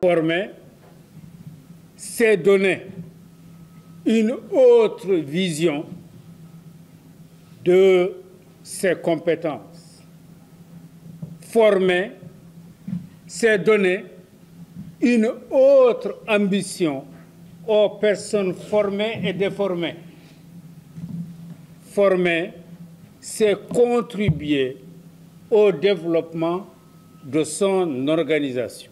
Former, c'est donner une autre vision de ses compétences. Former, c'est donner une autre ambition aux personnes formées et déformées. Former, c'est contribuer au développement de son organisation.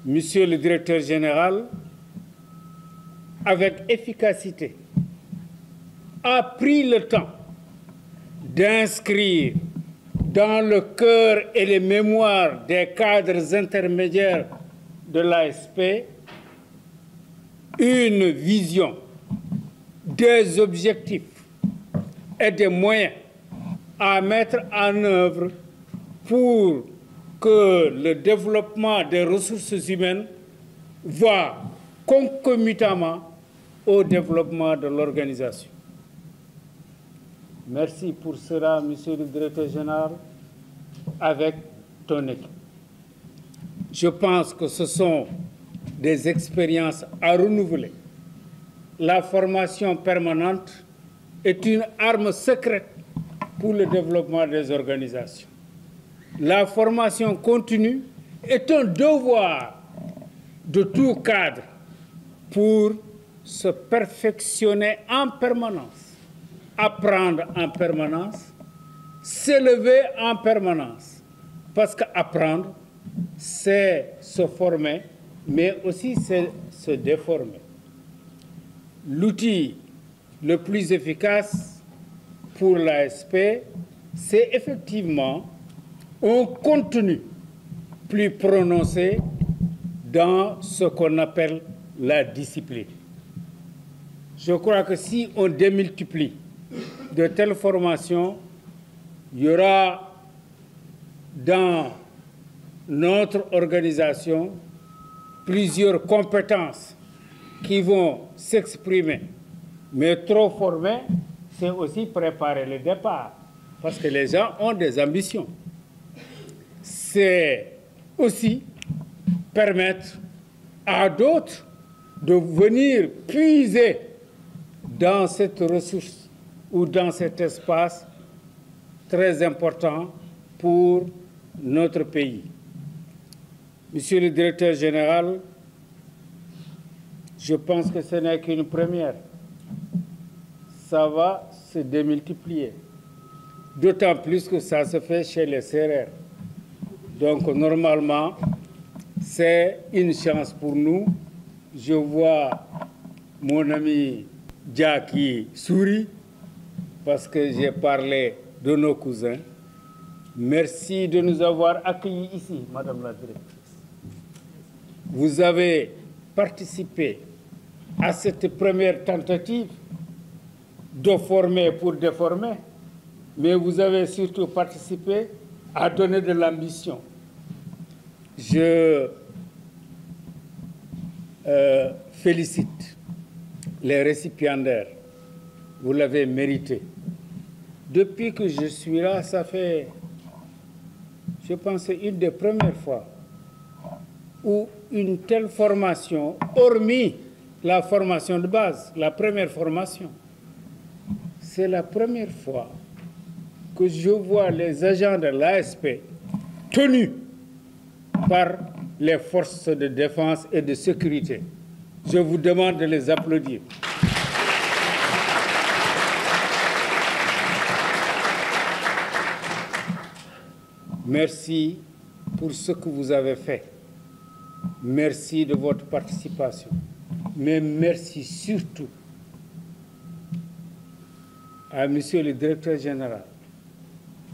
Monsieur le directeur général, avec efficacité, a pris le temps d'inscrire dans le cœur et les mémoires des cadres intermédiaires de l'ASP une vision, des objectifs et des moyens à mettre en œuvre pour que le développement des ressources humaines va concomitamment au développement de l'organisation. Merci pour cela, Monsieur le Directeur général, avec ton équipe. Je pense que ce sont des expériences à renouveler. La formation permanente est une arme secrète pour le développement des organisations. La formation continue est un devoir de tout cadre pour se perfectionner en permanence, apprendre en permanence, s'élever en permanence. Parce qu'apprendre, c'est se former, mais aussi c'est se déformer. L'outil le plus efficace pour l'ASP, c'est effectivement un contenu plus prononcé dans ce qu'on appelle la discipline. Je crois que si on démultiplie de telles formations, il y aura dans notre organisation plusieurs compétences qui vont s'exprimer. Mais trop former, c'est aussi préparer le départ, parce que les gens ont des ambitions. C'est aussi permettre à d'autres de venir puiser dans cette ressource ou dans cet espace très important pour notre pays. Monsieur le directeur général, je pense que ce n'est qu'une première. Ça va se démultiplier. D'autant plus que ça se fait chez les Sérères. Donc, normalement, c'est une chance pour nous. Je vois mon ami Dia qui sourit parce que j'ai parlé de nos cousins. Merci de nous avoir accueillis ici, Madame la Directrice. Vous avez participé à cette première tentative de former pour déformer, mais vous avez surtout participé à donner de l'ambition. Je félicite les récipiendaires. Vous l'avez mérité. Depuis que je suis là, ça fait, je pense, une des premières fois où une telle formation, hormis la formation de base, la première formation, c'est la première fois que je vois les agents de l'ASP tenus par les forces de défense et de sécurité. Je vous demande de les applaudir. Merci pour ce que vous avez fait. Merci de votre participation. Mais merci surtout à Monsieur le Directeur général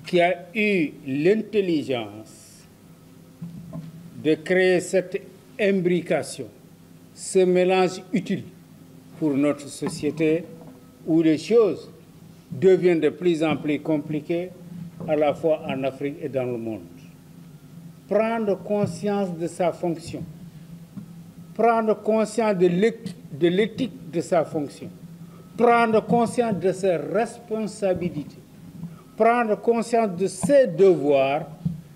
qui a eu l'intelligence de créer cette imbrication, ce mélange utile pour notre société où les choses deviennent de plus en plus compliquées à la fois en Afrique et dans le monde. Prendre conscience de sa fonction, prendre conscience de l'éthique de sa fonction, prendre conscience de ses responsabilités, prendre conscience de ses devoirs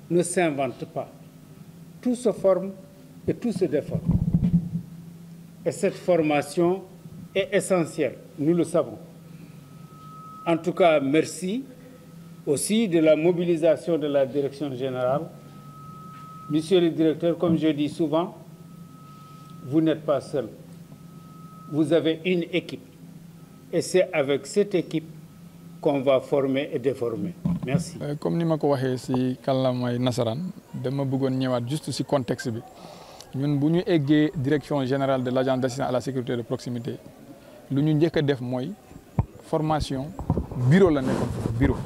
ne s'invente pas. tout se forme et tout se déforme. Et cette formation est essentielle, nous le savons. En tout cas, merci aussi de la mobilisation de la direction générale. Monsieur le directeur, comme je dis souvent, vous n'êtes pas seul. Vous avez une équipe. Et c'est avec cette équipe qu'on va former et déformer. Merci. Comme ni ma ko waxee ci kàllaamay nasaraan dama bëggoon ñëwaat juste ci contexte bi ñun bu ñu eggee direction générale de l'agence d'assistance à la sécurité de proximité lu ñu njëkk a def mooy formation bureau la nekkoon foofu bureau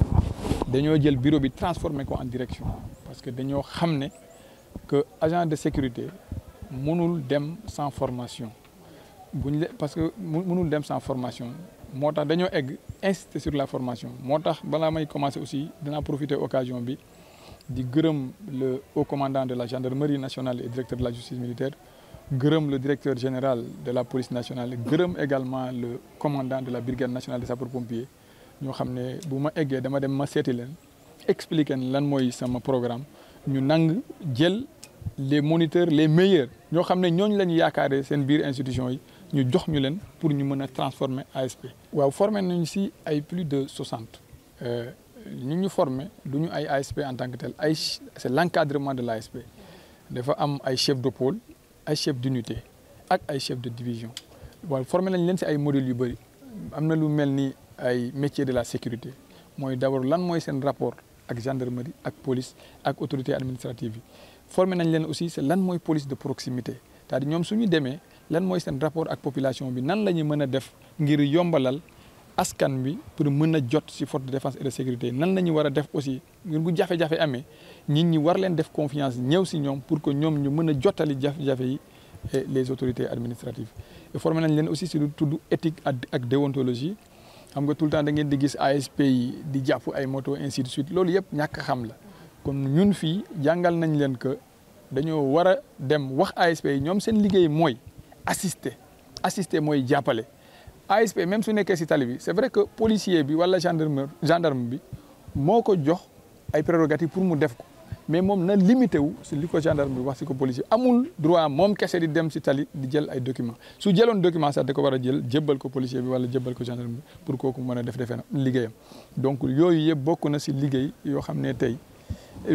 dañoo jël bureau bi transformé ko en direction parce que dañoo xam ne que agent de sécurité mënul dem sans formation parce que mënul dem sans formation moo tax dañoo egg insister sur la formation moo tax balaa may commencer aussi dinaa profiter occasion bi di gërëm le haut commandant de la gendarmerie nationale et directeur de la justice militaire gërëm le directeur général de la police nationale gërëm également le commandant de la brigade nationale des sapeurs-pompiers ñoo xam ne bu ma eggee dama dem ma seeti leen expliquer lan mooy sama programme ñu nang jël les moniteurs les meilleurs ñoo xam ne ñooñu la ñu yaakaaree seen biir institution yi ñu jox ñu leen pour ñu mën a transformer ASP. waaw formé nañu si ay plus de 60 ñu formé du ñu ay ASP en tant que tel ay c'est l'encadrement de l'ASP dafa am ay chef de pôle ay chef d'unité ak ay chef de division waaw formé nañ leen si ay modèles yu bëri am na lu mel ni ay métiers de la sécurité mooy d'abord lan mooy seen rapport ak gendarmerie ak police ak autorité administrative yi formé nañ leen aussi c'est lan mooy police de proximité c'est-à-dire ñoom suñu demee lan mooy seen rapport ak population bi nan la ñu mën a def ngir yombalal askan bi pour mën a jot ci force de défense et de sécurité nan la ñu war a def aussi ngir bu jafe-jafe amee nit ñi war leen def confiance ñëw ci ñoom pour que ñoom ñu mën a jottali jafe-jafe yi et les autorités administratives et formé nañ leen aussi ci lu tudd éthique ak déontologie xam nga tout le temps da ngeen di gis ASP yi di jàpp ay moto ainsi de suite loolu yëpp ñàkk xam la kon ñun fii jàngal nañ leen que dañoo war a dem wax ASP yi ñoom seen liggéey mooy assister mooy jàppale ASP même su nekkee ci tali bi c'est vrai que policier bi wala gendarme bi moo ko jox ay prérogatives pour mu def ko mais moom na limité wu ci li ko gendarme bi wax ci ko policier amul droit moom kese di dem ci tali di jël ay documents su jëloon document sax da ko war a jël jébbal ko policier bi wala jébbal ko gendarme bi pour kooku mën a def defee na liggéeyam donc yooyu yëpp bokk na ci liggéey yoo xam ne tey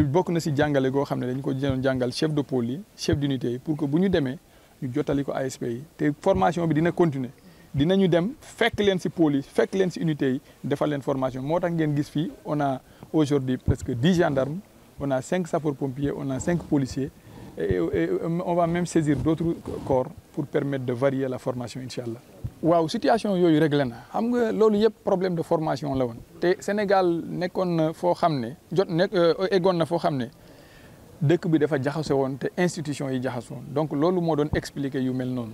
bokk na ci jàngale goo xam ne dañ ko jàngal chef de pôle yi chef d'unité yi pour que bu ñu demee ñu jotali ko ASP yi te formation bi dina continuer dinañu dem fekk leen ci pôle yi fekk leen ci unité yi defal leen formation moo tax ngeen gis fii on a aujourd'hui presque 10 gendarmes on a 5 sapeurs-pompiers on a 5 policiers et on va même saisir d'autres corps pour permettre de varier la formation incha allah. waaw situation yooyu réglé na xam nga loolu yëpp problème de formation la woon te Sénégal nekkoon na foo xam ne eggoon na foo xam ne dëkk bi dafa jaxase woon te institution yi jaxase woon donc loolu moo doon expliquer yu mel noonu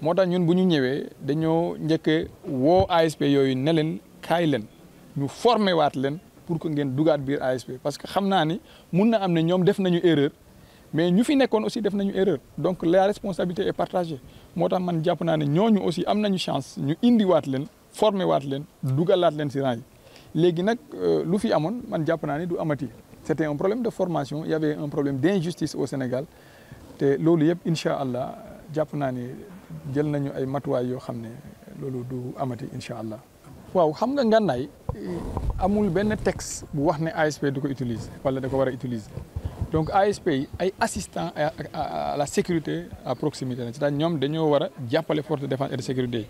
moo tax ñun bu ñu ñëwee dañoo njëkkee woo ASP yooyu ne leen kaay leen ñu formé waat leen pour que ngeen dugaat biir ASP parce que xam naa ni mun na am ne ñoom def nañu erreur mais ñu fi nekkoon aussi def nañu erreur donc la responsabilité est partagée moo tax man jàpp naa ne ñooñu aussi am nañu chance ñu indiwaat leen formé waat leen dugalaat leen ci rang yi léegi nag lu fi amoon man jàpp naa ne du amati c'était un problème de formation il y avait un problème d'injustice au Sénégal te loolu yëpp incha allah jàpp naa ne jël nañu ay matuwaay yoo xam ne loolu du amati incha allah. waaw xam nga ngànnaay amul benn texte bu wax ne ASP du ko utiliser wala da ko war a utiliser donc ASP yi ay assistants à la sécurité à proximité la c'est-à-dire ñoom dañoo war a jàppale force de défense et de sécurité yi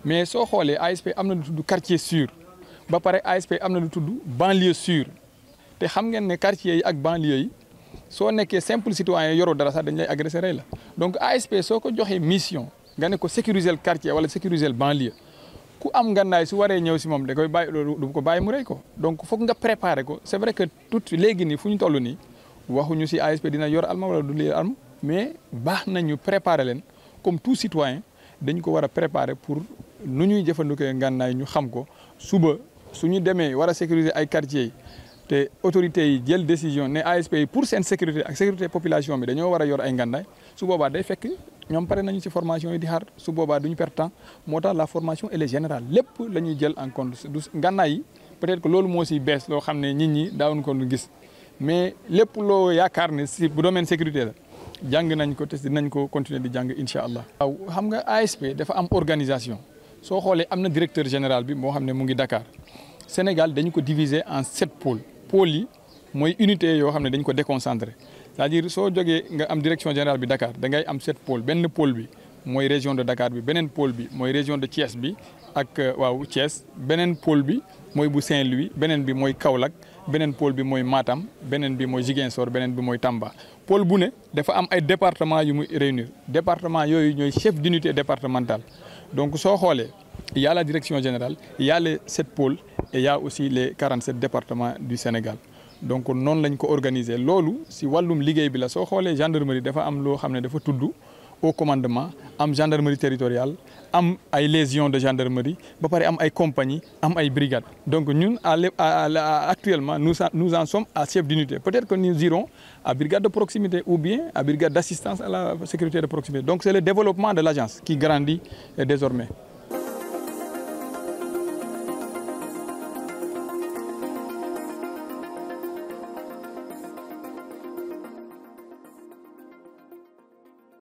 mais soo xoolee ASP am na lu tudd quartier sûr ba pare ASP am na lu tudd banlieue sûr te xam ngeen ne quartier yi ak banlieue yi soo nekkee simple citoyen yoroo dara sax dañ lay agressé rey la donc ASP soo ko joxee mission nga ne ko sécuriser le quartier wala sécuriser le banlieue ku am ngannaay su waree ñëw si moom da koy bàyyi loolu du ko bàyyi mu rey ko donc foog nga préparer ko c'est vrai que tout léegi nii fu ñu toll nii waxuñu si ASP dina yor arme wala du yor arme mais baax nañu préparer leen comme tout citoyen dañ ko war a préparer pour nu ñuy jëfandikoo ngannaay ñu xam ko suba su ñu demee war a sécuriser ay quartiers yi te autorités yi jël décision ne ASP yi pour seen sécurité ak sécurité population bi dañoo war a yor ay ngannaay su boobaa day fekk ñoom pare nañu ci formation yi di xaar su boobaa duñu perdre temps moo tax la formation elle est générale lépp la ñuy jël en compte du ngannaay yi peut-être que loolu moo si bees loo xam ne nit ñi daawuñu ko gis mais lépp loo yaakaar ne si bu domaine sécurité la jàng nañ ko te dinañ ko continuer di jàng incha allah. waaw xam nga ASP dafa am organisation soo xoolee am na directeur général bi moo xam ne mu ngi Dakar Sénégal dañu ko diviser en 7 pôles pôles yi mooy unité yoo xam ne dañ ko déconcentré c'est-à-dire soo jógee nga am direction générale bi Dakar da ngay am 7 pôles benn pôle bi mooy région de Dakar bi beneen pôle bi mooy région de Thiès bi ak waaw Thiès beneen pôle bi mooy bu Saint-Louis beneen bi mooy Kaolack beneen pôle bi mooy Matam beneen bi mooy Ziguinchor beneen bi mooy Tamba pôle bu ne dafa am ay départements yu muy réunir département yooyu ñooy chef d'unité départementale donc soo xoolee il y a la direction générale il y a les 7 pôles et il y a aussi les 47 départements du Sénégal donc noonu lañ ko organiser loolu si wàllum liggéey bi la soo xoolee gendarmerie dafa am loo xam ne dafa tudd au commandement am gendarmerie territoriale am ay légions de gendarmerie ba pare am ay compagnie am ay brigades donc ñun actuellement nous en sommes à chef d'unité peut-être que nous irons à brigade de proximité ou bien à brigade d'assistance à la sécurité de proximité donc c'est le développement de l'agence qui grandit désormais.